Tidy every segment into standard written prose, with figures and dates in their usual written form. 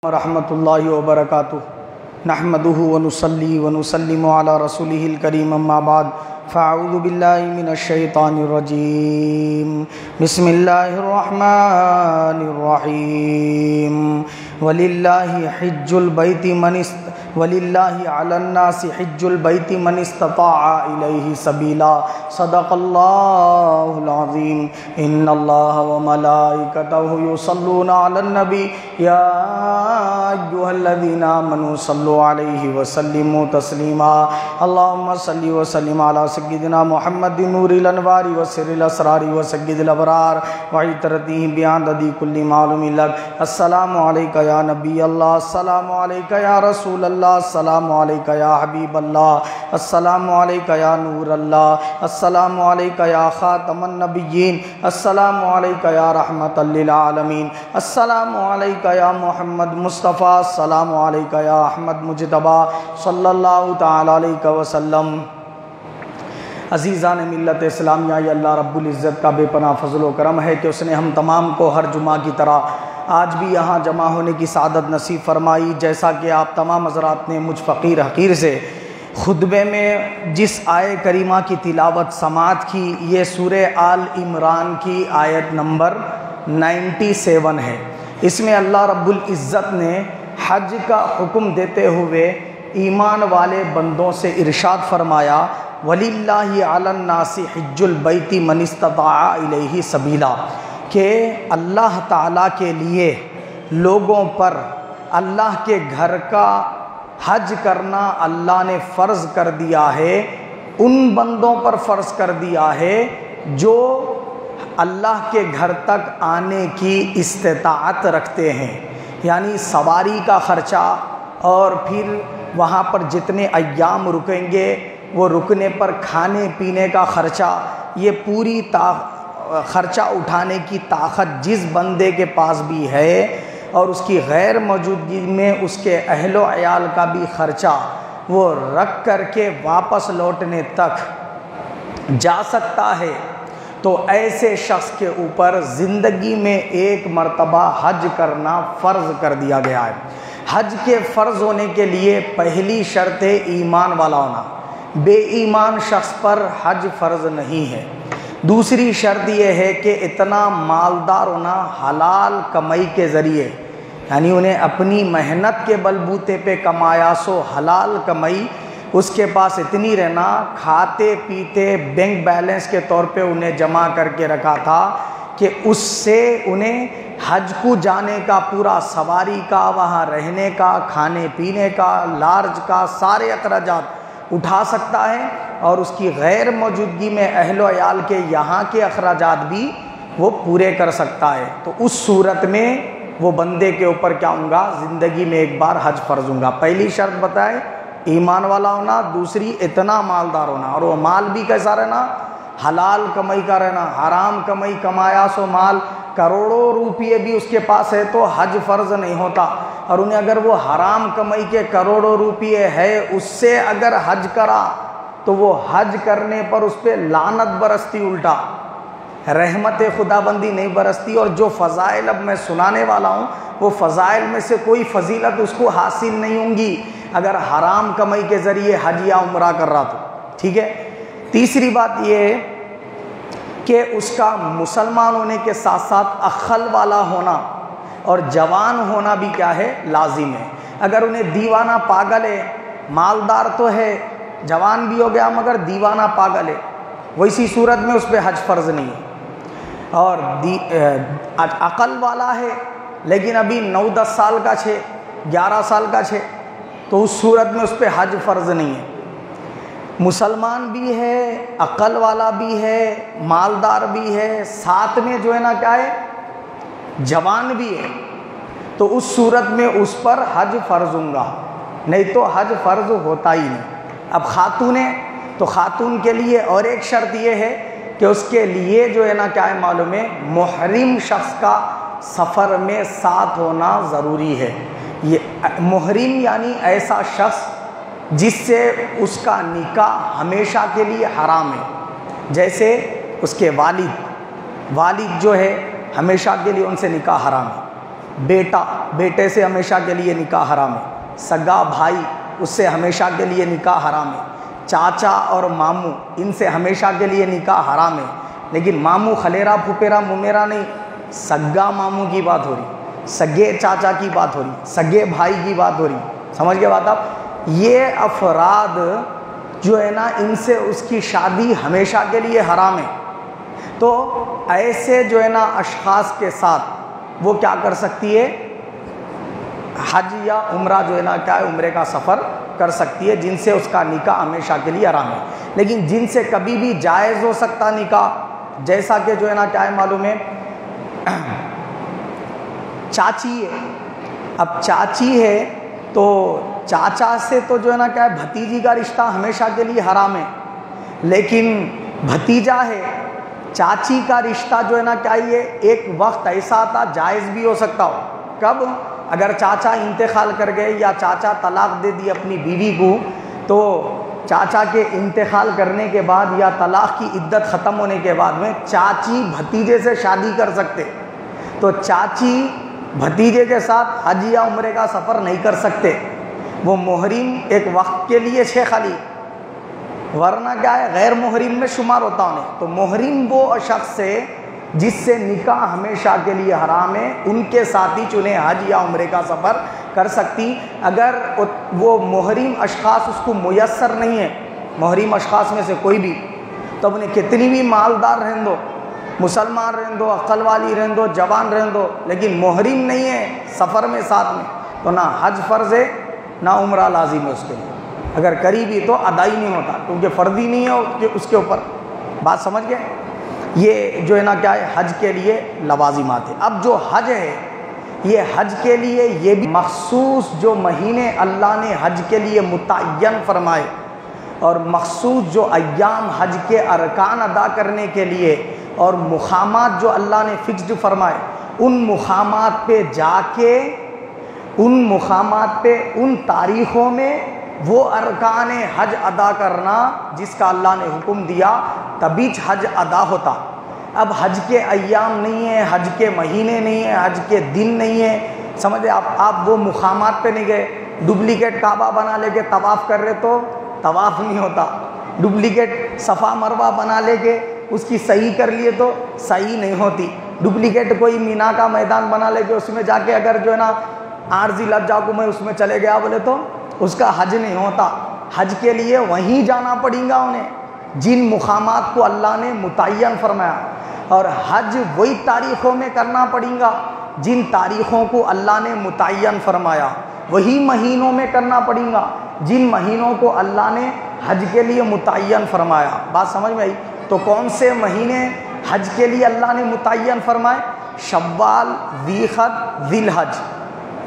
ورحمۃ اللہ وبرکاتہ نحمدہ ونصلی ونسلم علی رسولہ الکریم اما بعد فاعوذ باللہ من الشیطان الرجیم بسم اللہ الرحمن الرحیم وللہ علی الناس حج البیت من استطاع الیہ سبیلا صدق اللہ العظیم ان اللہ وملائکتہ یصلون علی النبی یا ایھا الذین آمنوا صلوا علیہ وسلموا تسلیما اللہم صلی وسلم علی سیدنا محمد نور الانوار وسر الاسرار وسید الابرار وعطرتہ بعدد کل معلوم لک السلام علیکہ یا نبی اللہ السلام علیکہ یا رسول اللہ السلام علیکہ یا حبیب اللہ السلام علیکہ یا نور اللہ السلام علیکہ یا خاتم النبیین السلام علیکہ یا رحمت للعالمین السلام علیکہ یا محمد مصطفیٰ السلام علیکہ یا احمد مجتبی صلی اللہ تعالی علیہ وسلم۔ عزیزان ملت اسلامیہ، یہ اللہ رب العزت کا بے پناہ فضل و کرم ہے کہ اس نے ہم تمام کو ہر جمعہ کی طرح آج بھی یہاں جمع ہونے کی سعادت نصیب فرمائی۔ جیسا کہ آپ تمام حضرات نے مجھ فقیر حقیر سے خطبے میں جس آیہ کریمہ کی تلاوت سماعت کی، یہ سورہ آل عمران کی آیت نمبر 97 ہے۔ اس میں اللہ رب العزت نے حج کا حکم دیتے ہوئے ایمان والے بندوں سے ارشاد فرمایا وَلِلَّهِ عَلَى النَّاسِ حِجُّ الْبَيْتِ مَنِ اسْتَطَاعَ إِلَيْهِ سَبِيلًا، کہ اللہ تعالیٰ کے لیے لوگوں پر اللہ کے گھر کا حج کرنا اللہ نے فرض کر دیا ہے، ان بندوں پر فرض کر دیا ہے جو اللہ کے گھر تک آنے کی استطاعت رکھتے ہیں، یعنی سواری کا خرچہ اور پھر وہاں پر جتنے ایام رکیں گے وہ رکنے پر کھانے پینے کا خرچہ، یہ پوری خرچہ اٹھانے کی طاقت جس بندے کے پاس بھی ہے اور اس کی غیر موجودگی میں اس کے اہل و عیال کا بھی خرچہ وہ رکھ کر کے واپس لوٹنے تک جا سکتا ہے، تو ایسے شخص کے اوپر زندگی میں ایک مرتبہ حج کرنا فرض کر دیا گیا ہے۔ حج کے فرض ہونے کے لیے پہلی شرط ہے ایمان والا ہونا، بے ایمان شخص پر حج فرض نہیں ہے۔ دوسری شرط یہ ہے کہ اتنا مالدار ہونا حلال کمائی کے ذریعے، یعنی انہیں اپنی محنت کے بلبوتے پہ کمایا سو حلال کمائی، اس کے پاس اتنی رہنا، کھاتے پیتے بینک بیلنس کے طور پہ انہیں جمع کر کے رکھا تھا کہ اس سے انہیں حج کو جانے کا پورا سواری کا، وہاں رہنے کا، کھانے پینے کا، لارج کا سارے اخراجات اٹھا سکتا ہے، اور اس کی غیر موجودگی میں اہل و عیال کے یہاں کے اخراجات بھی وہ پورے کر سکتا ہے۔ تو اس صورت میں وہ بندے کے اوپر کیا ہوں گا، زندگی میں ایک بار حج فرض ہوں گا۔ پہلی شرط بتائے ایمان والا ہونا، دوسری اتنا مالدار ہونا، اور وہ مال بھی کیسا رہنا، حلال کمائی کا رہنا، حرام کمائی کمایا سو مال کروڑوں روپیے بھی اس کے پاس ہے تو حج فرض نہیں ہوتا، اور انہیں اگر وہ حرام کمائی کے کروڑوں روپیے ہے اس سے اگر حج کرا تو وہ حج کرنے پر اس پہ لعنت برستی، الٹا رحمت خدا بندی نہیں برستی، اور جو فضائل اب میں سنانے والا ہوں وہ فضائل میں سے کوئی فضیلت اس کو حاصل نہیں ہوں گی اگر حرام کمائی کے ذریعے حج یا عمرہ کر رہا تو، ٹھیک ہے۔ تیسری بات یہ ہے کہ اس کا مسلمان ہونے کے ساتھ ساتھ عقل والا ہونا اور جوان ہونا بھی کیا ہے، لازم ہے۔ اگر انہیں دیوانہ پاگل ہے، مالدار تو ہے، جوان بھی ہو گیا مگر دیوانہ پاگل ہے، ویسی صورت میں اس پہ حج فرض نہیں ہے، اور عقل والا ہے لیکن ابھی 9-10 سال کا 11 سال کا تو اس صورت میں اس پہ حج فرض نہیں ہے۔ مسلمان بھی ہے، عقل والا بھی ہے، مالدار بھی ہے، ساتھ میں جو ہے نا کیا ہے، جوان بھی ہے، تو اس صورت میں اس پر حج فرض ہوں گا، نہیں تو حج فرض ہوتا ہی نہیں۔ اب خاتون ہے تو خاتون کے لیے اور ایک شرط یہ ہے کہ اس کے لیے جو ہے نا کیا ہے معلوم ہے، محرم شخص کا سفر میں ساتھ ہونا ضروری ہے۔ یہ محرم یعنی ایسا شخص جس سے اس کا نکاح ہمیشہ کے لیے حرام ہے، جیسے اس کے والد جو ہے ہمیشہ کے لیے ان سے نکاح حرام ہے، بیٹا بیٹے سے ہمیشہ کے لیے نکاح حرام ہے، سگا بھائی اس سے ہمیشہ کے لیے نکاح حرام ہے، چاچا اور ماموں ان سے ہمیشہ کے لیے نکاح حرام ہے، لیکن ماموں خلیرا پھپھیرا ممیرا نہیں، سگا ماموں کی بات ہو رہی، سگے چاچا کی بات ہو رہی، سگے بھائی کی بات ہو رہی، سمجھ گئے بات آپ؟ یہ افراد جو ہے نا ان سے اس کی شادی ہمیشہ کے لیے حرام ہے۔ تو ایسے جو ہے نا اشخاص کے ساتھ وہ کیا کر سکتی ہے؟ حج یا عمرہ جو ہے نا کیا ہے عمرے کا سفر کر سکتی ہے، جن سے اس کا نکاح ہمیشہ کے لیے حرام ہے۔ لیکن جن سے کبھی بھی جائز ہو سکتا نکاح، جیسا کہ جو ہے نا کیا ہے معلوم ہے چاچی ہے، اب چاچی ہے تو چاچا سے تو جو ہے نا کیا ہے بھتیجی کا رشتہ ہمیشہ کے لیے حرام ہے، لیکن بھتیجا ہے چاچی کا رشتہ جو ہے نا کیا یہ ایک وقت ایسا آتا جائز بھی ہو سکتا ہو، کب؟ اگر چاچا انتقال کر گئے یا چاچا طلاق دے دی اپنی بیوی کو، تو چاچا کے انتقال کرنے کے بعد یا طلاق کی عدت ختم ہونے کے بعد میں چاچی بھتیجے سے شادی کر سکتے، تو چاچی بھتیجے کے ساتھ حج یا عمرے کا سفر نہیں کر سکتے، وہ محرم ایک وقت کے لیے ہے خالی، ورنہ کیا ہے غیر محرم میں شمار ہوتا انہیں۔ تو محرم وہ شخص ہے جس سے نکاح ہمیشہ کے لیے حرام ہے، ان کے ساتھ ہی چنے حج یا عمرے کا سفر کر سکتی۔ اگر وہ محرم اشخاص اس کو میسر نہیں ہے، محرم اشخاص میں سے کوئی بھی، تو اپنے کتنی بھی مالدار رہن دو، مسلمان رہن دو، عقل والی رہن دو، جوان رہن دو، لیکن محرم نہیں ہے سفر میں ساتھ میں، تو نہ حج فرض ہے نہ عمرہ لازم ہے اس کے لیے، اگر قریبی تو ادا ہی نہیں ہوتا، کیونکہ فرض ہی نہیں ہے اس کے اوپر۔ بات سمجھ گئے؟ یہ جو ہے نا کیا ہے حج کے لیے لوازمات ہے۔ اب جو حج ہے یہ حج کے لیے یہ بھی مخصوص جو مہینے اللہ نے حج کے لیے متعین فرمائے اور مخصوص جو ایام حج کے ارکان ادا کرنے کے لیے اور مقامات جو اللہ نے فکسڈ فرمائے، ان مقامات پہ جا کے ان مقامات پہ ان تاریخوں میں وہ ارکان حج ادا کرنا جس کا اللہ نے حکم دیا، تبھی حج ادا ہوتا۔ اب حج کے ایام نہیں ہیں، حج کے مہینے نہیں ہیں، حج کے دن نہیں ہیں، سمجھے آپ وہ مقامات پہ نہیں گئے، ڈپلیکیٹ کعبہ بنا لے کے طواف کر رہے تو طواف نہیں ہوتا، ڈپلیکیٹ صفا مروہ بنا لے کے اس کی صحیح کر لیے تو صحیح نہیں ہوتی، ڈپلیکیٹ کوئی مینا کا میدان بنا لے کے اس میں جا کے اگر جو ہے نا عارضی لفظ کو میں اس میں چلے گیا بولے تو اس کا حج نہیں ہوتا۔ حج کے لیے وہیں جانا پڑے گا انہیں جن مقامات کو اللہ نے متعین فرمایا، اور حج وہی تاریخوں میں کرنا پڑے گا جن تاریخوں کو اللہ نے متعین فرمایا، وہی مہینوں میں کرنا پڑے گا جن مہینوں کو اللہ نے حج کے لیے متعین فرمایا۔ بات سمجھ میں آئی؟ تو کون سے مہینے حج کے لیے اللہ نے متعین فرمائے؟ شوال، ذی الحج، ذی الحج،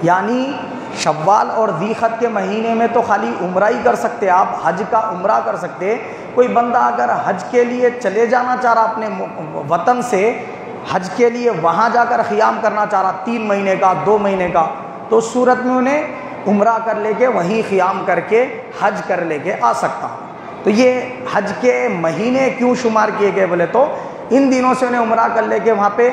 یعنی شوال اور ذی الحج کے مہینے میں تو خالی عمرہ ہی کر سکتے آپ، حج کا عمرہ کر سکتے۔ کوئی بندہ اگر حج کے لیے چلے جانا چاہ رہا اپنے وطن سے حج کے لیے، وہاں جا کر قیام کرنا چاہ رہا 3 مہینے کا 2 مہینے کا، تو اس صورت میں انہیں عمرہ کر لے کے وہیں قیام کر کے حج کر لے کے آ سکتا۔ تو یہ حج کے مہینے کیوں شمار کیے گئے بولے تو ان دنوں سے انہیں عمرہ کر لے کے وہاں پہ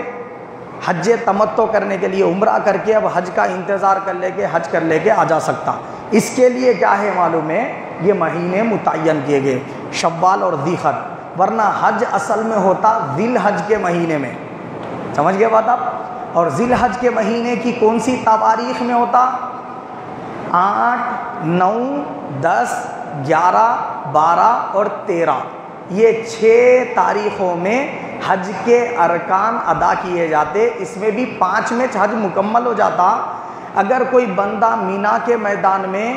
حج تمتع کرنے کے لیے عمرہ کر کے اب حج کا انتظار کر لے کے حج کر لے کے آ جا سکتا۔ اس کے لیے کیا ہے معلوم ہے، یہ مہینے متعین کیے گئے شوال اور ذی الحج، ورنہ حج اصل میں ہوتا ذی الحج کے مہینے میں، سمجھ گئے بات آپ؟ اور ذی الحج کے مہینے کی کون سی تاریخ میں ہوتا؟ 8، 9، 10، 11، 12 اور 13، یہ 6 تاریخوں میں حج کے ارکان ادا کیے جاتے۔ اس میں بھی 5 میں حج مکمل ہو جاتا۔ اگر کوئی بندہ مینا کے میدان میں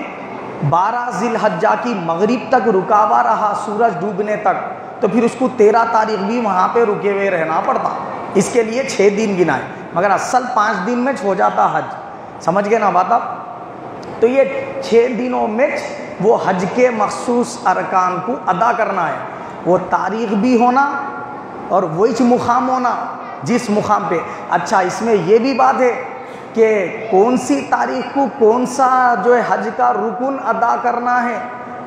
12 ذی الحجہ کی مغرب تک رکا ہوا رہا سورج ڈوبنے تک، تو پھر اس کو 13 تاریخ بھی وہاں پہ رکے ہوئے رہنا پڑتا، اس کے لیے 6 دن گنائے، مگر اصل 5 دن میں ہو جاتا حج، سمجھ گئے نا بات آپ؟ تو یہ 6 دنوں میں وہ حج کے مخصوص ارکان کو ادا کرنا ہے، وہ تاریخ بھی ہونا اور وہی مقام ہونا جس مقام پہ۔ اچھا اس میں یہ بھی بات ہے کہ کون سی تاریخ کو کون سا جو ہے حج کا رکن ادا کرنا ہے،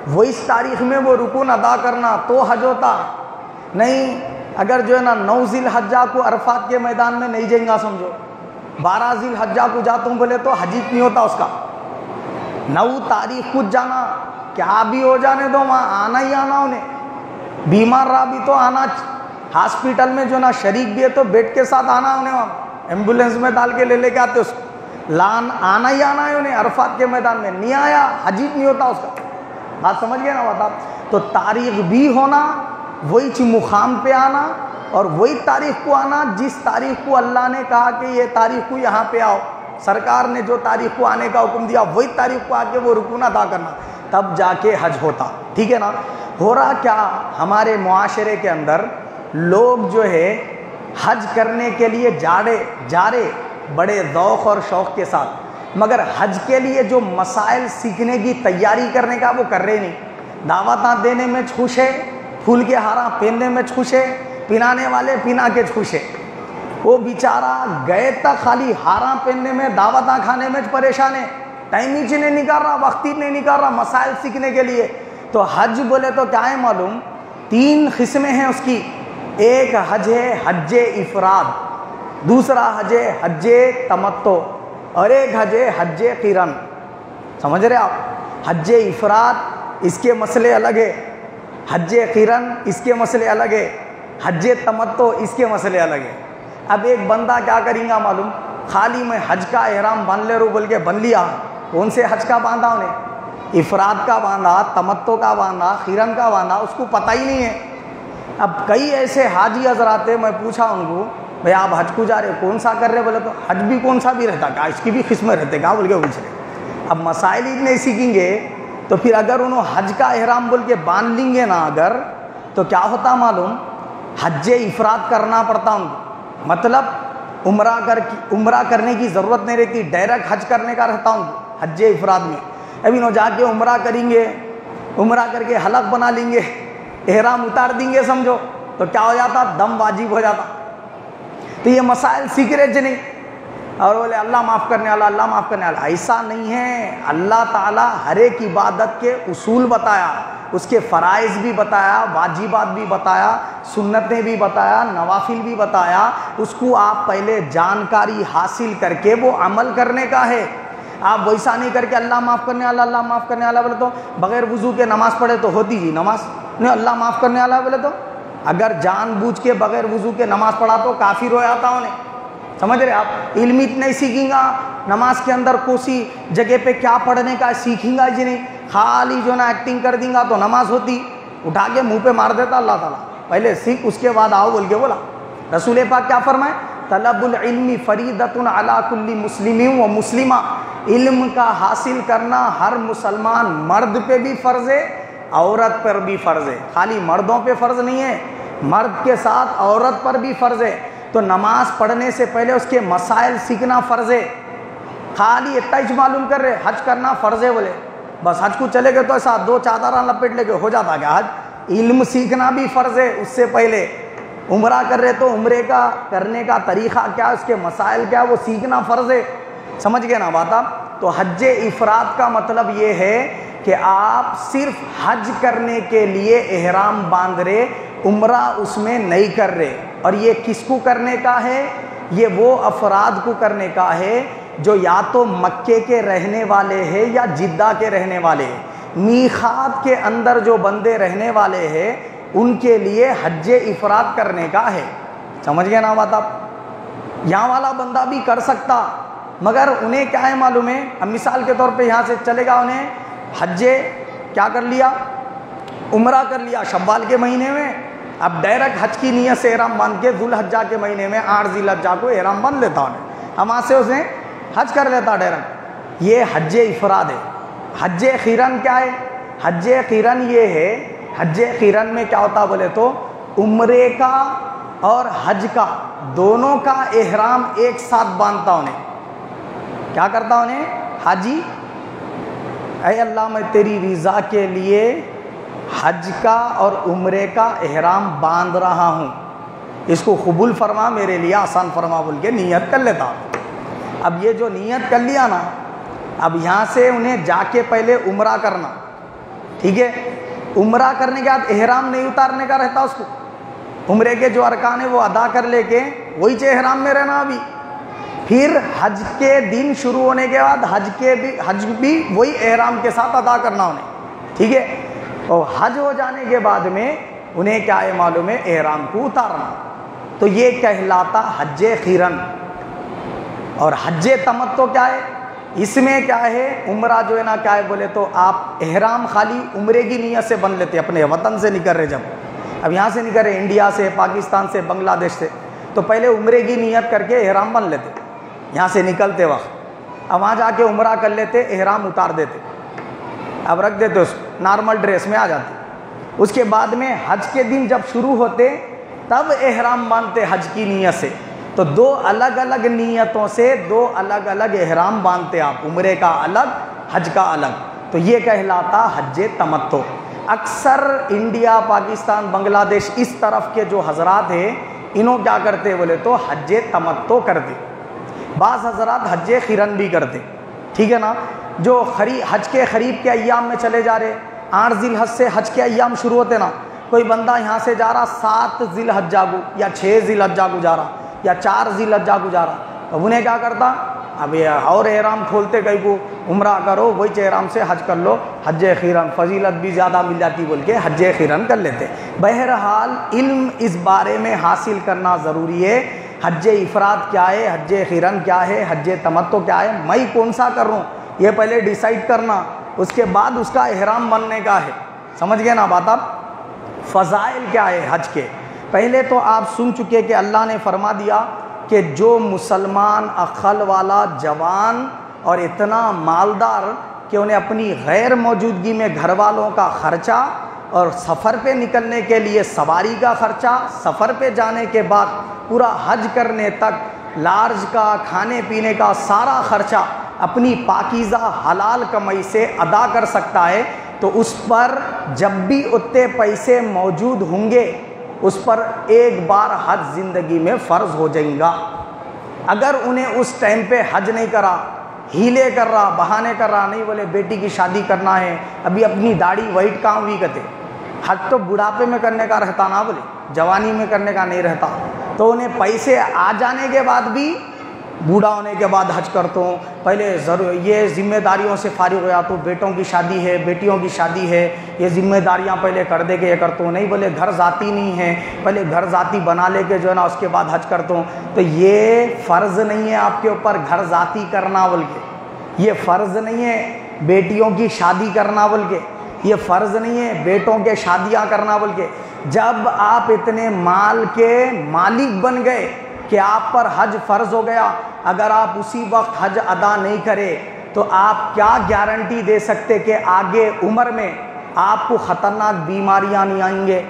وہ اس تاریخ میں وہ رکن ادا کرنا تو حج ہوتا نہیں۔ اگر جو ہے نا 9 ذی الحجہ کو عرفات کے میدان میں نہیں جائیں گا سمجھو، 12 ذی الحجہ کو جاتا ہوں بولے تو حج نہیں ہوتا اس کا. 9 تاریخ کو جانا, کیا بھی ہو جانے دو وہاں آنا ہی آنا انہیں. بیمار رہا بھی تو آنا, ہاسپٹل میں جو نا شریک بھی ہے تو بیڈ کے ساتھ آنا انہیں, وہاں ایمبولینس میں ڈال کے لے کے آتے اس کو. لان آنا ہی آنا ہے انہیں عرفات کے میدان میں. نہیں آیا حج نہیں ہوتا اس کا. بات سمجھ گئے نا بات. تو تاریخ بھی ہونا, وہی مقام پہ آنا, اور وہی تاریخ کو آنا جس تاریخ کو اللہ نے کہا کہ یہ تاریخ کو یہاں پہ آؤ. سرکار نے جو تاریخ کو آنے کا حکم دیا وہی تاریخ کو آ کے وہ رکن ادا کرنا, تب جا کے حج ہوتا. ٹھیک ہے نا. ہو رہا کیا ہمارے معاشرے کے اندر, لوگ جو ہے حج کرنے کے لیے جا رہے بڑے ذوق اور شوق کے ساتھ, مگر حج کے لیے جو مسائل سیکھنے کی تیاری کرنے کا وہ کر رہے نہیں. دعوتاں دینے میں خوش ہے, پھول کے ہاراں پہننے میں خوش ہے, پنانے والے پنا کے خوش ہے. وہ بیچارہ گئے تک خالی ہاراں پہننے میں, دعوتاں کھانے میں پریشان ہے, ٹائم ہی نہیں نکال رہا, وقت ہی نہیں نکال رہا مسائل سیکھنے کے لیے. تو حج بولے تو کیا ہے معلوم, 3 قسمیں ہیں اس کی. ایک حج ہے حج افراد, دوسرا حج ہے حج تمتع, اور ایک حج ہے حج قران. سمجھ رہے آپ. حج افراد اس کے مسئلے الگ ہے, حج قران اس کے مسئلے الگ ہے, حج تمتع اس کے مسئلے الگ ہے. اب ایک بندہ کیا کریں گا معلوم, خالی میں حج کا احرام باندھ لے رو بول کے بن لیا. کون سے حج کا باندھا انہیں, افراد کا باندھا, تمتع کا باندھا, قران کا باندھا, اس کو پتہ ہی نہیں ہے. اب کئی ایسے حاجی حضرات ہیں, میں پوچھا ان کو بھئی آپ حج کو جا رہے کون سا کر رہے, بولے تو حج بھی کون سا بھی رہتا, کہا اس کی بھی قسمیں رہتے, کہاں بول کے پوچھ رہے. اب مسائل ہی نہیں سیکھیں گے تو پھر اگر انہوں حج کا احرام بول کے باندھ لیں گے نا اگر, تو کیا ہوتا معلوم, حج افراد کرنا پڑتا ان کو. مطلب عمرہ کرنے کی ضرورت نہیں رہتی, ڈائریکٹ حج کرنے کا رہتا ان کو حج افراد میں. ابھی انہوں جا کے عمرہ کریں گے, عمرہ کر کے حلق بنا لیں گے, احرام اتار دیں گے سمجھو, تو کیا ہو جاتا, دم واجب ہو جاتا. تو یہ مسائل سیکھ رہے تھے نہیں, اور بولے اللہ معاف کرنے والا, اللہ معاف کرنے والا. ایسا نہیں ہے. اللہ تعالیٰ ہر ایک عبادت کے اصول بتایا, اس کے فرائض بھی بتایا, واجبات بھی بتایا, سنتیں بھی بتایا, نوافل بھی بتایا. اس کو آپ پہلے جانکاری حاصل کر کے وہ عمل کرنے کا ہے. آپ ویسا نہیں کر کے اللہ معاف کرنے والا, اللہ معاف کرنے والا بولے تو بغیر وضو کے نماز پڑھے تو ہوتی جی نماز نہیں, اللہ معاف کرنے والا بولے تو اگر جان بوجھ کے بغیر وضو کے نماز پڑھا تو کافر ہو جاتا انہیں. سمجھ رہے آپ. علم اتنا ہی سیکھیں گا, نماز کے اندر کوسی جگہ پہ کیا پڑھنے کا سیکھیں گا جی نہیں, خالی جو نا ایکٹنگ کر دیں گا تو نماز ہوتی, اٹھا کے منہ پہ مار دیتا اللہ تعالیٰ. پہلے سیکھ اس کے بعد آؤ بول کے بولا. رسول پاک کیا فرمائے, طلب العلم فریضۃ علی کل مسلم و مسلمہ. علم کا حاصل کرنا ہر مسلمان مرد پہ بھی فرض ہے, عورت پر بھی فرض ہے. خالی مردوں پہ فرض نہیں ہے, مرد کے ساتھ عورت پر بھی فرض ہے. تو نماز پڑھنے سے پہلے اس کے مسائل سیکھنا فرض ہے. خالی اتنا ہی معلوم کر رہے حج کرنا فرض ہے بولے, بس حج کو چلے گئے تو ایسا 2 چادراں لپیٹ لے کے ہو جاتا کیا حج. علم سیکھنا بھی فرض ہے. اس سے پہلے عمرہ کر رہے تو عمرے کا کرنے کا طریقہ کیا, اس کے مسائل کیا, وہ سیکھنا فرض ہے. سمجھ گئے نا بات آپ. تو حج افراد کا مطلب یہ ہے کہ آپ صرف حج کرنے کے لیے احرام باندھ رہے, عمرہ اس میں نہیں کر رہے. اور یہ کس کو کرنے کا ہے, یہ وہ افراد کو کرنے کا ہے جو یا تو مکے کے رہنے والے ہیں یا جدہ کے رہنے والے ہیں. میقات کے اندر جو بندے رہنے والے ہیں ان کے لیے حج افراد کرنے کا ہے. سمجھ گئے نا بات آپ. یہاں والا بندہ بھی کر سکتا, مگر انہیں کیا ہے معلوم ہے. اب مثال کے طور پہ یہاں سے چلے گا, انہیں حج کیا کر لیا, عمرہ کر لیا شوال کے مہینے میں. اب ڈائریکٹ حج کی نیت سے احرام باندھ کے ذو الحجہ کے مہینے میں 8 ذی الحجہ کو احرام باندھ لیتا انہیں, وہاں سے اس نے حج کر لیتا ڈائریکٹ. یہ حج افراد ہے. حج قران کیا ہے, حج قران یہ ہے, حج قران میں کیا ہوتا بولے تو عمرے کا اور حج کا دونوں کا احرام ایک ساتھ باندھتا انہیں. کیا کرتا انہیں, حاجی اے اللہ میں تیری رضا کے لیے حج کا اور عمرے کا احرام باندھ رہا ہوں, اس کو قبول فرما, میرے لیے آسان فرما بول کے نیت کر لیتا. اب یہ جو نیت کر لیا نا, اب یہاں سے انہیں جا کے پہلے عمرہ کرنا. ٹھیک ہے, عمرہ کرنے کے بعد احرام نہیں اتارنے کا رہتا اس کو. عمرے کے جو ارکان ہیں وہ ادا کر لے کے وہی احرام میں رہنا. ابھی پھر حج کے دن شروع ہونے کے بعد حج بھی وہی احرام کے ساتھ ادا کرنا انہیں، ٹھیک ہے. اور حج ہو جانے کے بعد میں انہیں کیا ہے معلوم ہے، احرام کو اتارنا. تو یہ کہلاتا حج قرن. اور حج تمتع کیا ہے؟ اس میں کیا ہے، عمرہ جو ہے نا کیا ہے بولے تو آپ احرام خالی عمرے کی نیت سے بن لیتے، اپنے وطن سے نکل رہے. جب اب یہاں سے نکل رہے انڈیا سے، پاکستان سے، بنگلہ دیش سے، تو پہلے عمرے کی نیت کر کے احرام بن لیتے یہاں سے نکلتے وقت. اب وہاں جا کے عمرہ کر لیتے، احرام اتار دیتے، اب رکھ دیتے اس نارمل ڈریس میں آ جاتے. اس کے بعد میں حج کے دن جب شروع ہوتے تب احرام باندھتے حج کی نیت سے. تو دو الگ الگ نیتوں سے دو الگ الگ احرام باندھتے آپ، عمرے کا الگ، حج کا الگ. تو یہ کہلاتا حج تمتع. اکثر انڈیا، پاکستان، بنگلہ دیش اس طرف کے جو حضرات ہیں انہوں کیا کرتے بولے تو حج تمتع کرتے. بعض حضرات حج قرن بھی کرتے، ٹھیک ہے نا. جو حج کے قریب کے ایام میں چلے جا رہے، 8 ذی الحج سے حج کے ایام شروع ہوتے نا. کوئی بندہ یہاں سے جا رہا 7 ذی الحجہ کو یا 6 ذی الحجہ کو جا رہا یا 4 ذی الحجہ کو جا رہا، تو انہیں کیا کرتا، اب یہ اور احرام کھولتے کہیں کو عمرہ کرو، وہی احرام سے حج کر لو، حج قرن فضیلت بھی زیادہ مل جاتی بول کے حج قرن کر لیتے. بہرحال علم اس بارے میں حاصل کرنا ضروری ہے. حج افراد کیا ہے، حج قرن کیا ہے، حج تمتع کیا ہے، میں کون سا کر رہا ہوں یہ پہلے ڈیسائیڈ کرنا، اس کے بعد اس کا احرام بننے کا ہے. سمجھ گئے نا بات آپ؟ فضائل کیا ہے حج کے؟ پہلے تو آپ سن چکے کہ اللہ نے فرما دیا کہ جو مسلمان عقل والا جوان اور اتنا مالدار کہ انہیں اپنی غیر موجودگی میں گھر والوں کا خرچہ اور سفر پہ نکلنے کے لیے سواری کا خرچہ، سفر پہ جانے کے بعد پورا حج کرنے تک لارج کا، کھانے پینے کا سارا خرچہ اپنی پاکیزہ حلال کمائی سے ادا کر سکتا ہے، تو اس پر جب بھی اتنے پیسے موجود ہوں گے اس پر ایک بار حج زندگی میں فرض ہو جائیں گا. اگر انہیں اس ٹائم پہ حج نہیں کرا، ہیلے کر رہا، بہانے کر رہا، نہیں بولے بیٹی کی شادی کرنا ہے، ابھی اپنی داڑھی وائٹ کام بھی کرتے، حج تو بڑھاپے میں کرنے کا رہتا نا، بولے جوانی میں کرنے کا نہیں رہتا. تو انہیں پیسے آ جانے کے بعد بھی بوڑھا ہونے کے بعد حج کرتا ہوں، پہلے یہ ذمہ داریوں سے فارغ ہو جاتا ہوں، بیٹوں کی شادی ہے، بیٹیوں کی شادی ہے، یہ ذمہ داریاں پہلے کر دے کے یہ کرتا ہوں، نہیں بولے گھر ذاتی نہیں ہے، پہلے گھر ذاتی بنا لے کے جو ہے نا اس کے بعد حج کرتا ہوں. تو یہ فرض نہیں ہے آپ کے اوپر گھر ذاتی کرنا بول کے، یہ فرض نہیں ہے بیٹیوں کی شادی کرنا بول کے، یہ فرض نہیں ہے بیٹوں کے شادیاں کرنا بول کے. جب آپ اتنے مال کے مالک بن گئے کہ آپ پر حج فرض ہو گیا، اگر آپ اسی وقت حج ادا نہیں کرے تو آپ کیا گارنٹی دے سکتے کہ آگے عمر میں آپ کو خطرناک بیماریاں نہیں آئیں گے،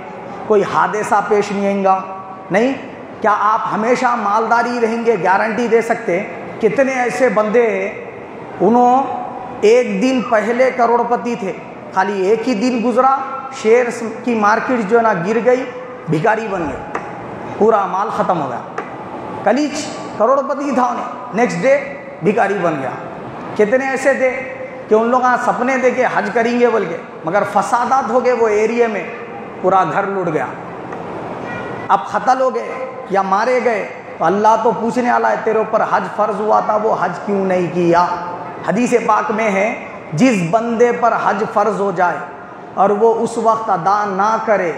کوئی حادثہ پیش نہیں آئیں گا؟ نہیں. کیا آپ ہمیشہ مالداری رہیں گے؟ گارنٹی دے سکتے؟ کتنے ایسے بندے ہیں انہوں ایک دن پہلے کروڑ پتی تھے، خالی ایک ہی دن گزرا شیئر کی مارکیٹ جو ہے نا گر گئی، بھکاری بن گئے، پورا مال ختم ہو گیا. کلیچ کروڑ پتی تھا انہیں، نیکسٹ ڈے بھکاری بن گیا. کتنے ایسے تھے کہ ان لوگ سپنے دے کے حج کریں گے بول کے، مگر فسادات ہو گئے وہ ایریے میں، پورا گھر لوٹ گیا، اب قتل ہو گئے یا مارے گئے. تو اللہ تو پوچھنے والا ہے تیرے اوپر حج فرض ہوا تھا وہ حج کیوں نہیں کیا؟ حدیث پاک میں ہے جس بندے پر حج فرض ہو جائے اور وہ اس وقت ادا نہ کرے،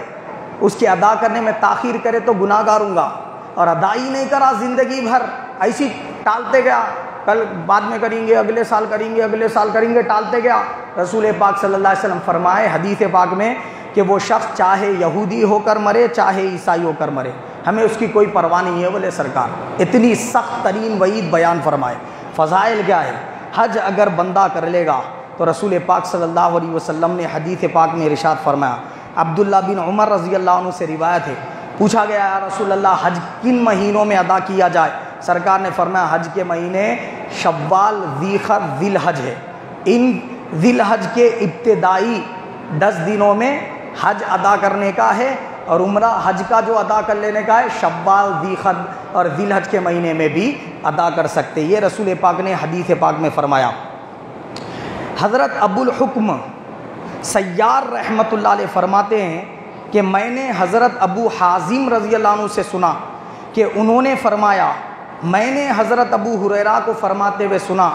اس کے ادا کرنے میں تاخیر کرے تو گناہ گار ہوں گا، اور ادا ہی نہیں کرا زندگی بھر ایسی ٹالتے گیا، کل بعد میں کریں گے، اگلے سال کریں گے، اگلے سال کریں گے، ٹالتے گیا. رسول پاک صلی اللہ علیہ وسلم فرمائے حدیث پاک میں کہ وہ شخص چاہے یہودی ہو کر مرے چاہے عیسائی ہو کر مرے، ہمیں اس کی کوئی پرواہ نہیں ہے بولے سرکار. اتنی سخت ترین وعید بیان فرمائے. فضائل کیا ہے؟ حج اگر بندہ کر لے گا تو رسول پاک صلی اللہ علیہ وسلم نے حدیث پاک میں ارشاد فرمایا. عبداللہ بن عمر رضی اللہ عنہ سے روایت ہے، پوچھا گیا یا رسول اللہ حج کن مہینوں میں ادا کیا جائے؟ سرکار نے فرمایا حج کے مہینے شوال، ذی الحج ہے. ان ذی الحج کے ابتدائی 10 دنوں میں حج ادا کرنے کا ہے، اور عمرہ حج کا جو ادا کر لینے کا ہے شوال، اور ذی الحج کے مہینے میں بھی ادا کر سکتے. یہ رسول پاک نے حدیث پاک میں فرمایا. حضرت ابو الحکم سیار رحمۃ اللہ علیہ فرماتے ہیں کہ میں نے حضرت ابو حازم رضی اللہ عنہ سے سنا کہ انہوں نے فرمایا میں نے حضرت ابو ہریرہ کو فرماتے ہوئے سنا،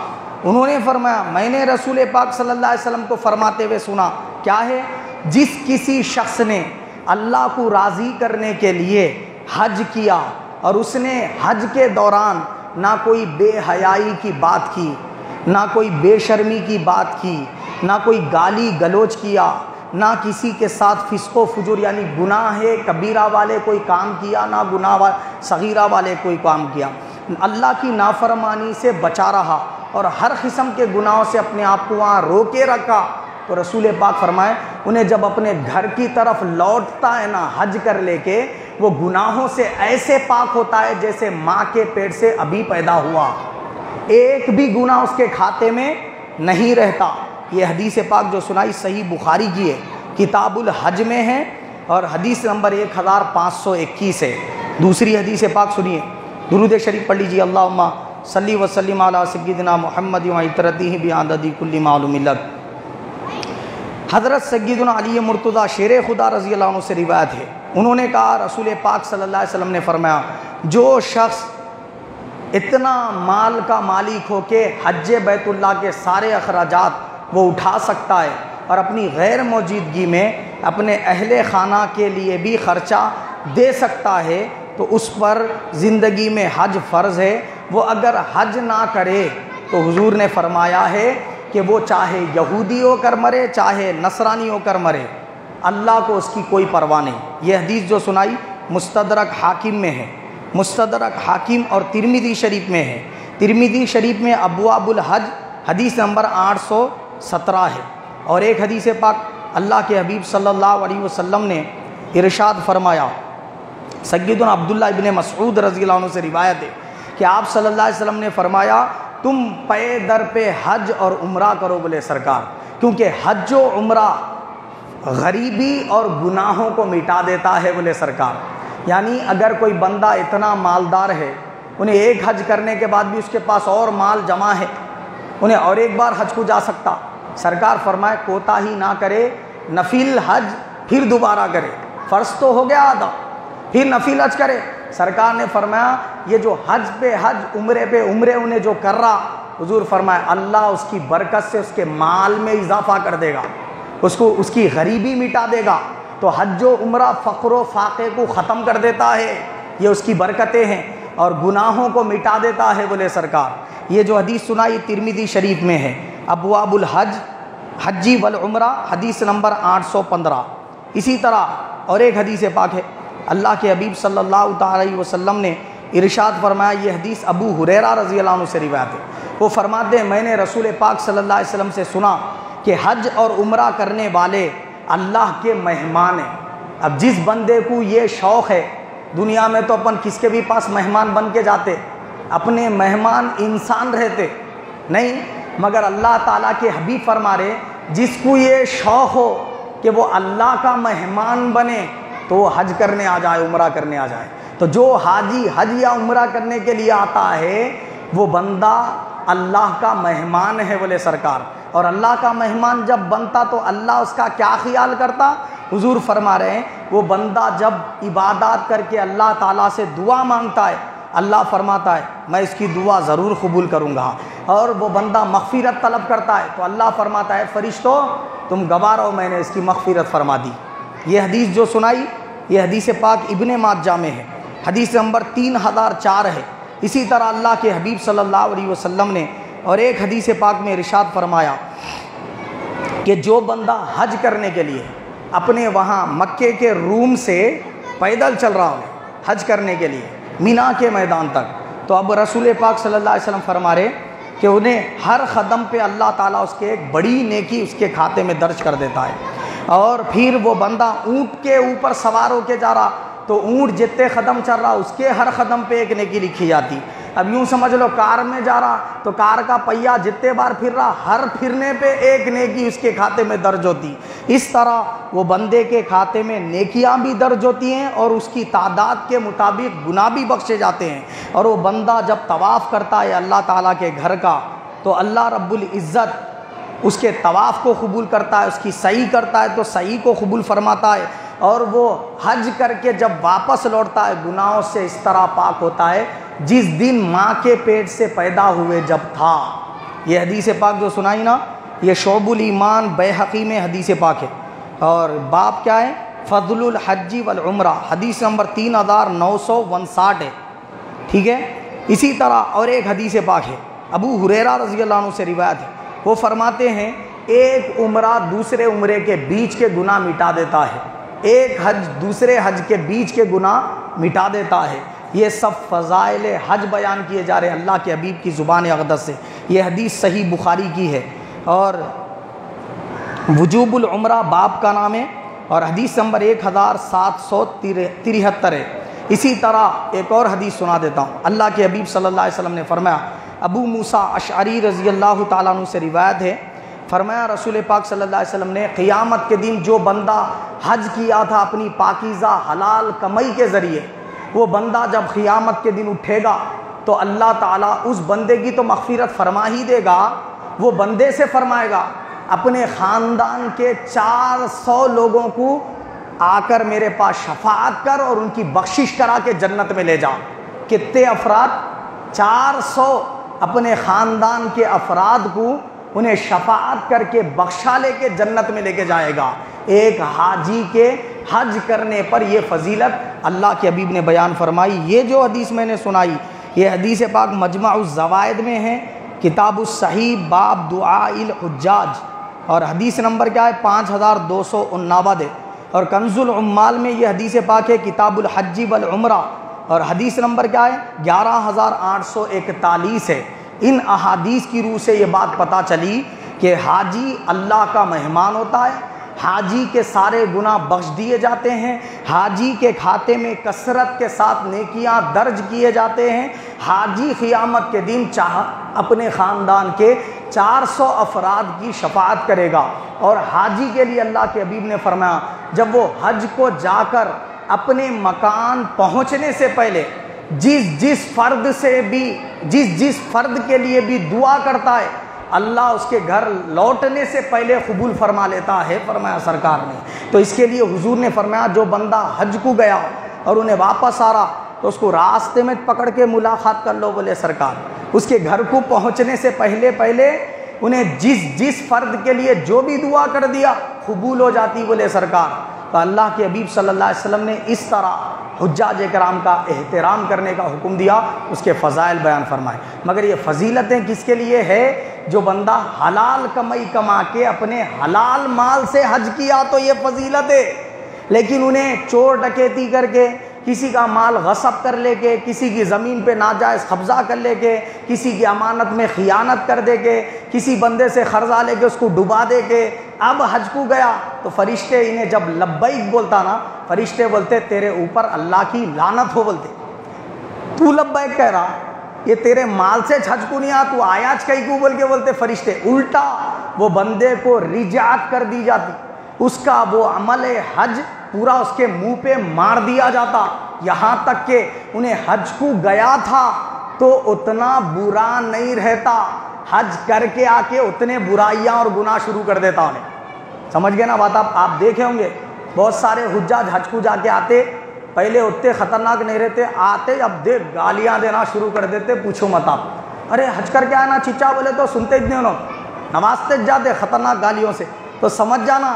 انہوں نے فرمایا میں نے رسول پاک صلی اللہ علیہ وسلم کو فرماتے ہوئے سنا، کیا ہے؟ جس کسی شخص نے اللہ کو راضی کرنے کے لیے حج کیا اور اس نے حج کے دوران نہ کوئی بے حیائی کی بات کی، نہ کوئی بے شرمی کی بات کی، نہ کوئی گالی گلوچ کیا، نہ کسی کے ساتھ فسق و فجور یعنی گناہ کبیرہ والے کوئی کام کیا، نہ گناہ صغیرہ والے کوئی کام کیا، اللہ کی نافرمانی سے بچا رہا اور ہر قسم کے گناہوں سے اپنے آپ کو وہاں روکے رکھا، تو رسول پاک فرمائے انہیں جب اپنے گھر کی طرف لوٹتا ہے نا حج کر لے کے، وہ گناہوں سے ایسے پاک ہوتا ہے جیسے ماں کے پیٹ سے ابھی پیدا ہوا، ایک بھی گناہ اس کے کھاتے میں نہیں رہتا۔ یہ حدیث پاک جو سنائی صحیح بخاری کی ہے، کتاب الحج میں ہے اور حدیث نمبر 1521 ہے۔ دوسری حدیث پاک سنیے، درود شریف پڑھ لیجیے، اللہم صلی وسلم علی سیدنا محمد وعطرتہ بعدد کل معلوم لک۔ حضرت سیدنا علی مرتضیٰ شیر خدا رضی اللہ عنہ سے روایت ہے، انہوں نے کہا رسول پاک صلی اللہ علیہ وسلم نے فرمایا، جو شخص اتنا مال کا مالک ہو کہ حج بیت اللہ کے سارے اخراجات وہ اٹھا سکتا ہے اور اپنی غیر موجودگی میں اپنے اہل خانہ کے لیے بھی خرچہ دے سکتا ہے، تو اس پر زندگی میں حج فرض ہے۔ وہ اگر حج نہ کرے تو حضور نے فرمایا ہے کہ وہ چاہے یہودی ہو کر مرے چاہے نصرانی ہو کر مرے، اللہ کو اس کی کوئی پرواہ نہیں۔ یہ حدیث جو سنائی مستدرک حاکم میں ہے، مستدرک حاکم اور ترمذی شریف میں ہے۔ ترمذی شریف میں ابواب الحج حدیث نمبر 817 ہے۔ اور ایک حدیث پاک اللہ کے حبیب صلی اللہ علیہ وسلم نے ارشاد فرمایا، سیدنا عبداللہ ابن مسعود رضی اللہ عنہ سے روایت ہے کہ آپ صلی اللہ علیہ وسلم نے فرمایا، تم پے در پہ حج اور عمرہ کرو بولے سرکار، کیونکہ حج و عمرہ غریبی اور گناہوں کو مٹا دیتا ہے بولے سرکار۔ یعنی اگر کوئی بندہ اتنا مالدار ہے، انہیں ایک حج کرنے کے بعد بھی اس کے پاس اور مال جمع ہے، انہیں اور ایک بار حج کو جا سکتا، سرکار فرمائے کوتاہی نہ کرے، نفل حج پھر دوبارہ کرے، فرض تو ہو گیا آدھا، پھر نفل حج کرے۔ سرکار نے فرمایا یہ جو حج پہ حج عمرے پہ عمرے انہیں جو کر رہا، حضور فرمائے اللہ اس کی برکت سے اس کے مال میں اضافہ کر دے گا، اس کی غریبی مٹا دے گا۔ تو حج و عمرہ فقر و فاقے کو ختم کر دیتا ہے، یہ اس کی برکتیں ہیں، اور گناہوں کو مٹا دیتا ہے بولے سرکار۔ یہ جو حدیث سنائی ترمذی شریف میں ہے، ابواب الحج حجی والعمرہ حدیث نمبر 815۔ اسی طرح اور ایک حدیث پاک ہے، اللہ کے حبیب صلی اللہ تعالی علیہ وسلم نے ارشاد فرمایا، یہ حدیث ابو ہریرہ رضی اللہ عنہ سے روایت ہے، وہ فرماتے ہیں میں نے رسول پاک صلی اللہ علیہ وسلم سے سنا کہ حج اور عمرہ کرنے والے اللہ کے مہمان ہیں۔ اب جس بندے کو یہ شوق ہے، دنیا میں تو اپن کس کے بھی پاس مہمان بن کے جاتے، اپنے مہمان انسان رہتے نہیں، مگر اللہ تعالیٰ کے حبیب فرما رہے جس کو یہ شوق ہو کہ وہ اللہ کا مہمان بنے تو وہ حج کرنے آ جائے، عمرہ کرنے آ جائے۔ تو جو حاجی حج یا عمرہ کرنے کے لیے آتا ہے وہ بندہ اللہ کا مہمان ہے بولے سرکار، اور اللہ کا مہمان جب بنتا تو اللہ اس کا کیا خیال کرتا؟ حضور فرما رہے ہیں وہ بندہ جب عبادات کر کے اللہ تعالیٰ سے دعا مانگتا ہے، اللہ فرماتا ہے میں اس کی دعا ضرور قبول کروں گا، اور وہ بندہ مغفرت طلب کرتا ہے تو اللہ فرماتا ہے فرشتوں تم گواہ رہو میں نے اس کی مغفرت فرما دی۔ یہ حدیث جو سنائی یہ حدیث پاک ابن ماجہ میں ہے، حدیث نمبر 3004 ہے۔ اسی طرح اللہ کے حبیب صلی اللہ علیہ وسلم نے اور ایک حدیث پاک میں ارشاد فرمایا کہ جو بندہ حج کرنے کے لیے اپنے وہاں مکے کے روم سے پیدل چل رہا ہو حج کرنے کے لیے مینا کے میدان تک، تو اب رسول پاک صلی اللہ علیہ وسلم فرما رہے کہ انہیں ہر قدم پہ اللہ تعالیٰ اس کے ایک بڑی نیکی اس کے کھاتے میں درج کر دیتا ہے۔ اور پھر وہ بندہ اونٹ کے اوپر سوار ہو کے جا رہا تو اونٹ جتنے قدم چل رہا اس کے ہر قدم پہ ایک نیکی لکھی جاتی۔ اب یوں سمجھ لو کار میں جا رہا تو کار کا پہیہ جتنے بار پھر رہا ہر پھرنے پہ ایک نیکی اس کے کھاتے میں درج ہوتی۔ اس طرح وہ بندے کے کھاتے میں نیکیاں بھی درج ہوتی ہیں اور اس کی تعداد کے مطابق گناہ بھی بخشے جاتے ہیں۔ اور وہ بندہ جب طواف کرتا ہے اللہ تعالیٰ کے گھر کا تو اللہ رب العزت اس کے طواف کو قبول کرتا ہے، اس کی سعی کرتا ہے تو سعی کو قبول فرماتا ہے، اور وہ حج کر کے جب واپس لوٹتا ہے گناہوں سے اس طرح پاک ہوتا ہے جس دن ماں کے پیٹ سے پیدا ہوئے جب تھا. یہ حدیث پاک جو سنائی نا، یہ شعب الایمان بیہقی میں حدیث پاک ہے. اور باب کیا ہے؟ فضل الحج والعمرہ، حدیث نمبر 3959 ہے. ٹھیک ہے. اسی طرح اور ایک حدیث پاک ہے، ابو ہریرہ رضی اللہ عنہ سے روایت ہے. وہ فرماتے ہیں ایک عمرہ دوسرے عمرے کے بیچ کے گناہ مٹا دیتا ہے، ایک حج دوسرے حج کے بیچ کے گناہ مٹا دیتا ہے. یہ سب فضائل حج بیان کیے جا رہے ہیں اللہ کے حبیب کی زبان اقدس سے. یہ حدیث صحیح بخاری کی ہے اور وجوب العمرہ باب کا نام ہے اور حدیث نمبر 1773 ہے. اسی طرح ایک اور حدیث سنا دیتا ہوں. اللہ کے حبیب صلی اللہ علیہ وسلم نے فرمایا، ابو موسیٰ اشعری رضی اللہ تعالیٰ عنہ سے روایت ہے، فرمایا رسول پاک صلی اللہ علیہ وسلم نے قیامت کے دن جو بندہ حج کیا تھا اپنی پاکیزہ حلال کمائی کے ذریعے، وہ بندہ جب قیامت کے دن اٹھے گا تو اللہ تعالیٰ اس بندے کی تو مغفرت فرما ہی دے گا، وہ بندے سے فرمائے گا اپنے خاندان کے 400 لوگوں کو آ کر میرے پاس شفاعت کر اور ان کی بخشش کرا کے جنت میں لے جا. کتنے افراد؟ 400 اپنے خاندان کے افراد کو انہیں شفاعت کر کے بخشا لے کے جنت میں لے کے جائے گا. ایک حاجی کے حج کرنے پر یہ فضیلت اللہ کے حبیب نے بیان فرمائی. یہ جو حدیث میں نے سنائی یہ حدیث پاک مجمع الزوائد میں ہے، کتاب الصحیح باب دعاء الحجاج، اور حدیث نمبر کیا ہے؟ 5249 ہے. اور کنز العمال میں یہ حدیث پاک ہے، کتاب الحج والعمرہ، اور حدیث نمبر کیا ہے؟ 11841 ہے. ان احادیث کی روح سے یہ بات پتہ چلی کہ حاجی اللہ کا مہمان ہوتا ہے، حاجی کے سارے گناہ بخش دیے جاتے ہیں، حاجی کے کھاتے میں کثرت کے ساتھ نیکیاں درج کیے جاتے ہیں. حاجی قیامت کے دن اپنے خاندان کے 400 افراد کی شفاعت کرے گا. اور حاجی کے لیے اللہ کے حبیب نے فرمایا جب وہ حج کو جا کر اپنے مکان پہنچنے سے پہلے جس فرد کے لیے بھی دعا کرتا ہے اللہ اس کے گھر لوٹنے سے پہلے قبول فرما لیتا ہے، فرمایا سرکار نے. تو اس کے لیے حضور نے فرمایا جو بندہ حج کو گیا اور انہیں واپس آ رہا تو اس کو راستے میں پکڑ کے ملاقات کر لو، بولے سرکار. اس کے گھر کو پہنچنے سے پہلے انہیں جس فرد کے لیے جو بھی دعا کر دیا قبول ہو جاتی، بولے سرکار. تو اللہ کے حبیب صلی اللہ علیہ وسلم نے اس طرح حجاج کرام کا احترام کرنے کا حکم دیا، اس کے فضائل بیان فرمائے. مگر یہ فضیلتیں کس کے لیے ہے؟ جو بندہ حلال کمائی کما کے اپنے حلال مال سے حج کیا تو یہ فضیلت ہے. لیکن انہیں چور ڈکیتی کر کے، کسی کا مال غصب کر لے کے، کسی کی زمین پہ ناجائز قبضہ کر لے کے، کسی کی امانت میں خیانت کر دے کے، کسی بندے سے قرضہ لے کے اس کو ڈبا دے کے اب حج کو گیا تو فرشتے انہیں جب لبیک بولتا نا، فرشتے بولتے تیرے اوپر اللہ کی لعنت ہو، بولتے تو لبیک کہہ رہا، یہ تیرے مال سے حج کو نہیں آ، تو آیا حج کہیں کو بول کے بولتے فرشتے. الٹا وہ بندے کو رجعت کر دی جاتی، اس کا وہ عمل حج پورا اس کے منہ پہ مار دیا جاتا. یہاں تک کہ انہیں حج کو گیا تھا تو اتنا برا نہیں رہتا، حج کر کے آ کے اتنے برائیاں اور گناہ شروع کر دیتا انہیں. سمجھ گئے نا بات؟ آپ دیکھے ہوں گے بہت سارے حجاج حج کو جا کے آتے، پہلے اتنے خطرناک نہیں رہتے، آتے اب دیکھ گالیاں دینا شروع کر دیتے، پوچھو مت آپ. ارے حج کر کے آیا نا چچا، بولے تو سنتے اتنے انہوں نماز تک جاتے خطرناک گالیوں سے، تو سمجھ جانا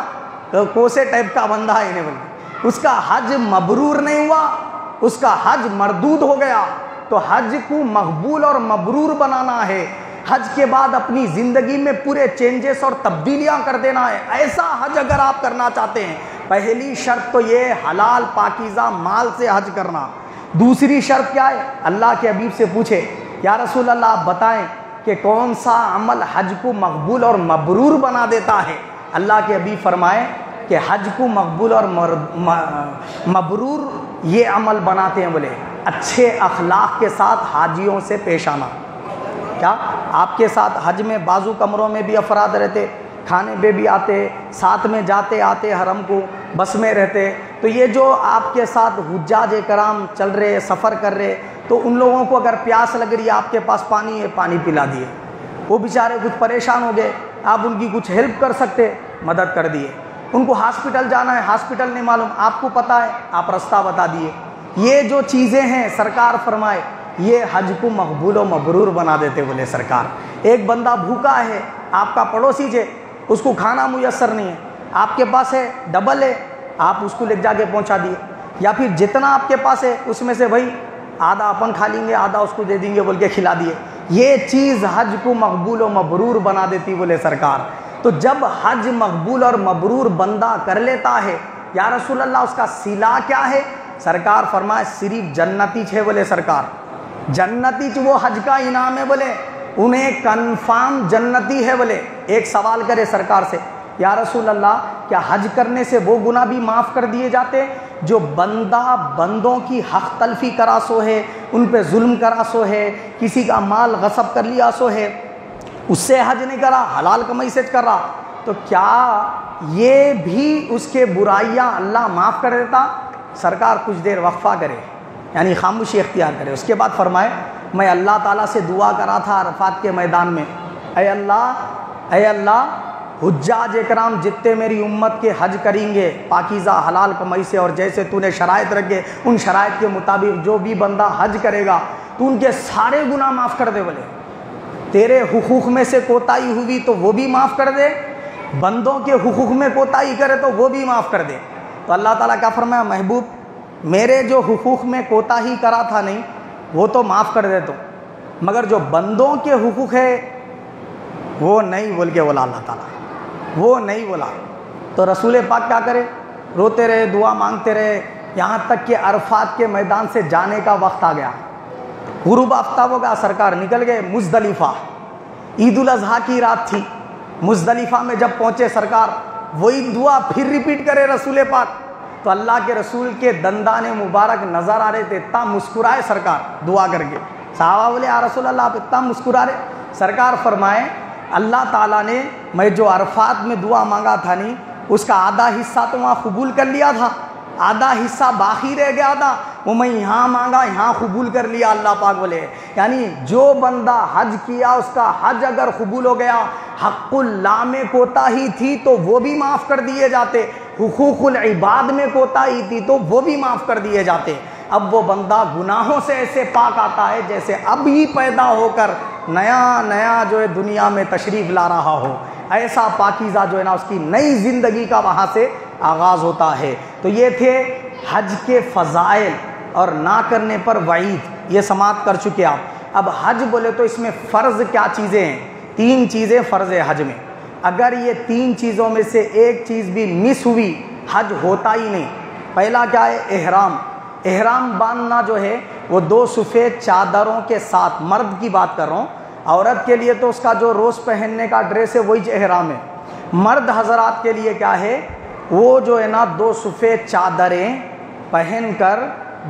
کوسے ٹائپ کا بندہ ہے انہیں بولتے. اس کا حج مبرور نہیں ہوا، اس کا حج مردود ہو گیا. تو حج کو مقبول اور مبرور بنانا ہے، حج کے بعد اپنی زندگی میں پورے چینجز اور تبدیلیاں کر دینا ہے. ایسا حج اگر آپ کرنا چاہتے ہیں، پہلی شرط تو یہ حلال پاکیزہ مال سے حج کرنا. دوسری شرط کیا ہے؟ اللہ کے حبیب سے پوچھے یا رسول اللہ آپ بتائیں کہ کون سا عمل حج کو مقبول اور مبرور بنا دیتا ہے؟ اللہ کے حبیب فرمائے کہ حج کو مقبول اور مبرور یہ عمل بناتے ہیں، بولے اچھے اخلاق کے ساتھ حاجیوں سے پیش آنا. کیا آپ کے ساتھ حج میں بعضو کمروں میں بھی افراد رہتے، کھانے پہ بھی آتے، ساتھ میں جاتے آتے حرم کو، بس میں رہتے، تو یہ جو آپ کے ساتھ حجاج کرام چل رہے سفر کر رہے، تو ان لوگوں کو اگر پیاس لگ رہی ہے آپ کے پاس پانی ہے، پانی پلا دیے. وہ بیچارے کچھ پریشان ہو گئے، آپ ان کی کچھ ہیلپ کر سکتے، مدد کر دیے. ان کو ہاسپٹل جانا ہے، ہاسپٹل نہیں معلوم، آپ کو پتہ ہے، آپ رستہ بتا دیے. یہ جو چیزیں ہیں سرکار فرمائے یہ حج کو مقبول و مبرور بنا دیتے بولے سرکار۔ ایک بندہ بھوکا ہے، آپ کا پڑوسی ہے، اس کو کھانا میسر نہیں ہے، آپ کے پاس ہے ڈبل ہے، آپ اس کو لے جا کے پہنچا دیے، یا پھر جتنا آپ کے پاس ہے اس میں سے بھائی آدھا اپن کھا لیں گے آدھا اس کو دے دیں گے بول کے کھلا دیے، یہ چیز حج کو مقبول و مبرور بنا دیتی بولے سرکار۔ تو جب حج مقبول اور مبرور بندہ کر لیتا ہے، یا رسول اللہ اس کا صلہ کیا ہے؟ سرکار فرمائے صرف جنتی چھے بولے سرکار، جنتی چھ وہ حج کا انعام ہے بولے، انہیں کنفرم جنتی ہے بولے۔ ایک سوال کرے سرکار سے، یا رسول اللہ کیا حج کرنے سے وہ گناہ بھی معاف کر دیے جاتے جو بندہ بندوں کی حق تلفی کرا سو ہے، ان پہ ظلم کرا سو ہے، کسی کا مال غصب کر لیا سو ہے، اس سے حج نہیں کرا، حلال کمائی سے کر رہا، تو کیا یہ بھی اس کے برائیاں اللہ معاف کر دیتا؟ سرکار کچھ دیر وقفہ کرے، یعنی خاموشی اختیار کرے، اس کے بعد فرمائے میں اللہ تعالیٰ سے دعا کرا تھا عرفات کے میدان میں، اے اللہ حجاج اکرام جتنے میری امت کے حج کریں گے پاکیزہ حلال کمائی سے، اور جیسے تو نے شرائط رکھے ان شرائط کے مطابق جو بھی بندہ حج کرے گا تو ان کے سارے گناہ معاف کر دے بولے، تیرے حقوق میں سے کوتاہی ہوئی تو وہ بھی معاف کر دے، بندوں کے حقوق میں کوتاہی کرے تو وہ بھی معاف کر دے۔ تو اللہ تعالیٰ کیا فرمایا؟ محبوب میرے جو حقوق میں کوتاہی کرا تھا نہیں وہ تو معاف کر دے تو، مگر جو بندوں کے حقوق ہے وہ نہیں بول کے بولا اللہ تعالیٰ، وہ نہیں بولا۔ تو رسول پاک کیا کرے؟ روتے رہے، دعا مانگتے رہے، یہاں تک کہ عرفات کے میدان سے جانے کا وقت آ گیا، غروب آفتاب ہو گیا، سرکار نکل گئے مزدلفہ، عید الاضحیٰ کی رات تھی، مزدلفہ میں جب پہنچے سرکار وہی دعا پھر ریپیٹ کرے رسول پاک، تو اللہ کے رسول کے دندان مبارک نظر آ رہے تھے، اتنا مسکرائے سرکار دعا کر کے، صحابہ بولے یا رسول اللہ آپ اتنا مسکرا رہے؟ سرکار فرمائے اللہ تعالیٰ نے میں جو عرفات میں دعا مانگا تھا نہیں اس کا آدھا حصہ تو وہاں قبول کر لیا تھا، آدھا حصہ باقی رہ گیا تھا، وہ میں یہاں مانگا یہاں قبول کر لیا اللہ پاک بولے۔ یعنی جو بندہ حج کیا اس کا حج اگر قبول ہو گیا، حق اللہ میں کوتاہی تھی تو وہ بھی معاف کر دیے جاتے، حقوق العباد میں کوتاہی تھی تو وہ بھی معاف کر دیے جاتے۔ اب وہ بندہ گناہوں سے ایسے پاک آتا ہے جیسے اب ہی پیدا ہو کر نیا جو ہے دنیا میں تشریف لا رہا ہو، ایسا پاکیزہ جو ہے نا اس کی نئی زندگی کا وہاں سے آغاز ہوتا ہے۔ تو یہ تھے حج کے فضائل اور نہ کرنے پر وعید، یہ سماعت کر چکے آپ۔ اب حج بولے تو اس میں فرض کیا چیزیں ہیں؟ 3 چیزیں فرض ہے حج میں، اگر یہ 3 چیزوں میں سے ایک چیز بھی مس ہوئی حج ہوتا ہی نہیں۔ پہلا کیا ہے؟ احرام۔ احرام باندھنا جو ہے وہ 2 سفید چادروں کے ساتھ، مرد کی بات کر رہا ہوں، عورت کے لیے تو اس کا جو روز پہننے کا ڈریس ہے وہی احرام ہے، مرد حضرات کے لیے کیا ہے؟ وہ جو ہے نا 2 سفید چادریں پہن کر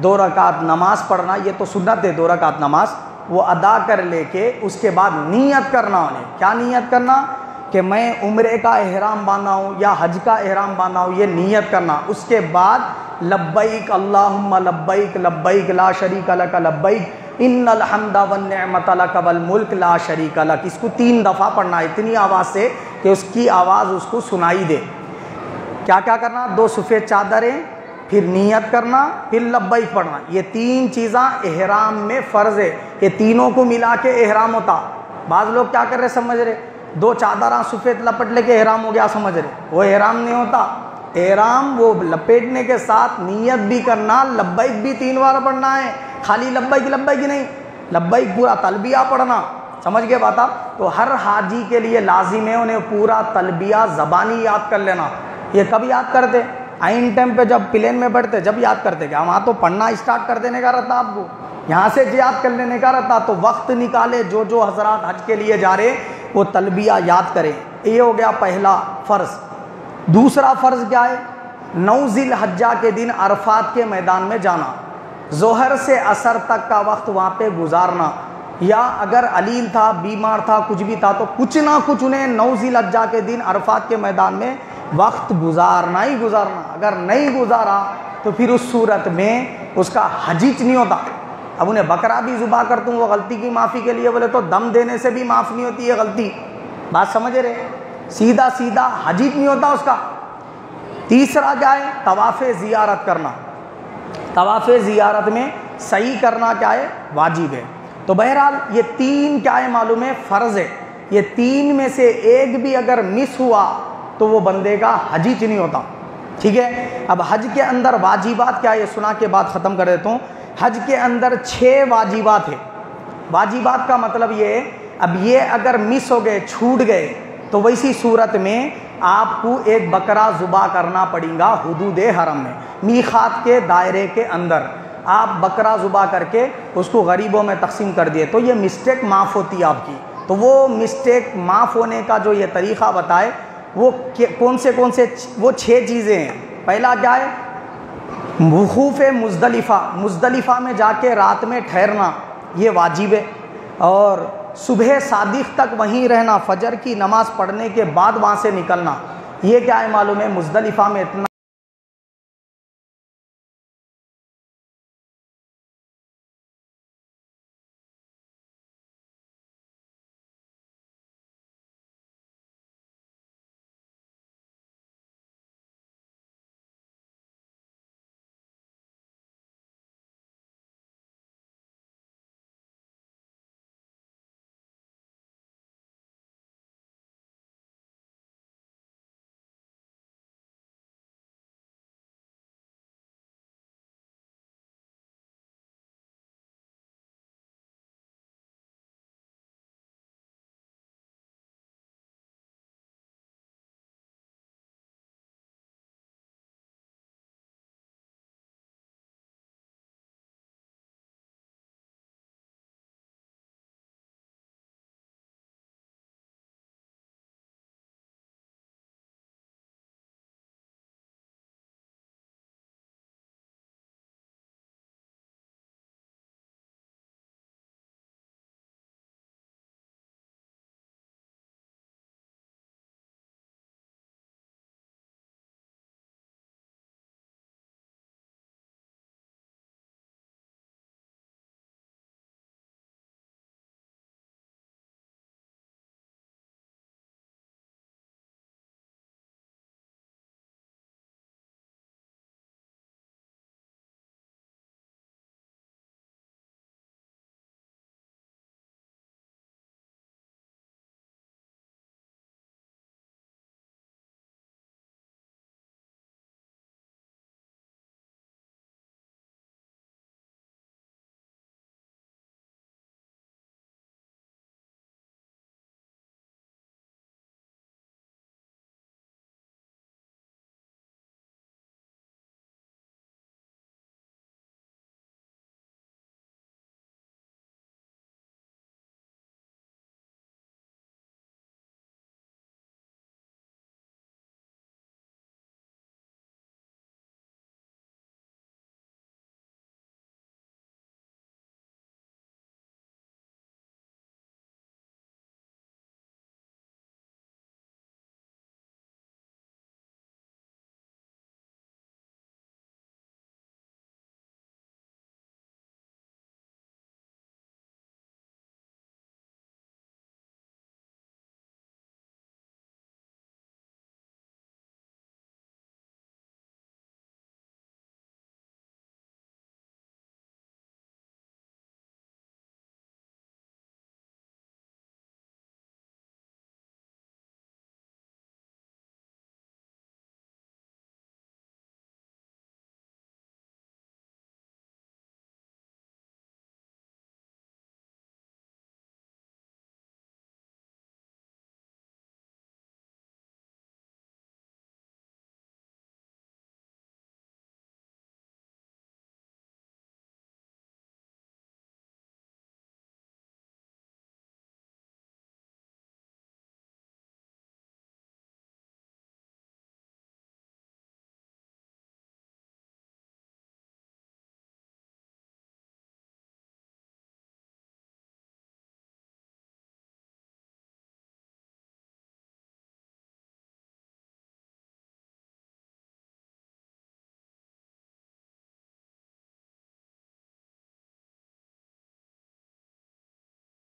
2 رکعت نماز پڑھنا، یہ تو سنت ہے 2 رکعت نماز، وہ ادا کر لے کے اس کے بعد نیت کرنا، انہیں کیا نیت کرنا؟ کہ میں عمرے کا احرام باندھا ہوں یا حج کا احرام باندھا ہوں، یہ نیت کرنا۔ اس کے بعد لبیک اللہم لبیک لبیک لا شریک لک لبیک ان الحمد والنعمت لک والملک لا شریک لک، اس کو 3 دفعہ پڑھنا اتنی آواز سے کہ اس کی آواز اس کو سنائی دے۔ کیا کیا کرنا؟ 2 سفید چادریں، پھر نیت کرنا، پھر لبیک پڑھنا، یہ 3 چیزاں احرام میں فرض ہے، یہ تینوں کو ملا کے احرام ہوتا۔ بعض لوگ کیا کر رہے سمجھ رہے 2 چادراں سفید لپٹ لے کے احرام ہو گیا سمجھ رہے، وہ احرام نہیں ہوتا۔ احرام وہ لپیٹنے کے ساتھ نیت بھی کرنا، لبیک بھی 3 بار پڑھنا ہے، خالی لبیک لبیک نہیں، لبیک پورا تلبیہ پڑھنا، سمجھ گئے بات آپ؟ تو ہر حاجی کے لیے لازم ہے انہیں پورا تلبیہ زبانی یاد کر لینا۔ یہ کب یاد کرتے؟ عین ٹائم پہ جب پلین میں بیٹھتے جب یاد کرتے، کہ وہاں تو پڑھنا اسٹارٹ کر دینے کا رہتا، آپ کو یہاں سے یاد کر لینے کا رہتا، تو وقت نکالے جو حضرات حج کے لیے جا رہے وہ تلبیہ یاد کریں۔ یہ ہو گیا پہلا فرض۔ دوسرا فرض کیا ہے؟ 9 ذی الحجہ کے دن عرفات کے میدان میں جانا، ظہر سے عصر تک کا وقت وہاں پہ گزارنا، یا اگر علیل تھا، بیمار تھا، کچھ بھی تھا تو کچھ نہ کچھ انہیں 9 ذی الحجہ کے دن عرفات کے میدان میں وقت گزارنا ہی گزارنا۔ اگر نہیں گزارا تو پھر اس صورت میں اس کا حجیج نہیں ہوتا۔ اب انہیں بکرا بھی ذبح کرتا ہوں وہ غلطی کی معافی کے لیے، بولے تو دم دینے سے بھی معاف نہیں ہوتی ہے غلطی، بات سمجھ رہے؟ سیدھا حجیج نہیں ہوتا اس کا۔ تیسرا کیا ہے؟ طواف زیارت کرنا۔ طواف زیارت میں صحیح کرنا کیا ہے؟ واجب ہے۔ تو بہرحال یہ 3 کیا ہے معلوم ہے؟ فرض ہے۔ یہ 3 میں سے ایک بھی اگر مس ہوا تو وہ بندے کا حج ہی نہیں ہوتا، ٹھیک ہے۔ اب حج کے اندر واجبات کیا ہے، یہ سنا کے بعد ختم کر دیتا ہوں۔ حج کے اندر 6 واجبات ہیں۔ واجبات کا مطلب یہ ہے، اب یہ اگر مس ہو گئے، چھوٹ گئے، تو ویسی صورت میں آپ کو ایک بکرا ذبح کرنا پڑے گا حدود حرم میں، میقات کے دائرے کے اندر۔ آپ بکرا ذبح کر کے اس کو غریبوں میں تقسیم کر دیے تو یہ مسٹیک معاف ہوتی ہے آپ کی۔ تو وہ مسٹیک معاف ہونے کا جو یہ طریقہ بتائے وہ کون سے وہ 6 چیزیں ہیں۔ پہلا کیا ہے؟ وقوف مزدلفہ، مزدلفہ میں جا کے رات میں ٹھہرنا، یہ واجب ہے۔ اور صبح صادق تک وہیں رہنا، فجر کی نماز پڑھنے کے بعد وہاں سے نکلنا، یہ کیا ہے معلوم ہے؟ مزدلفہ میں اتنا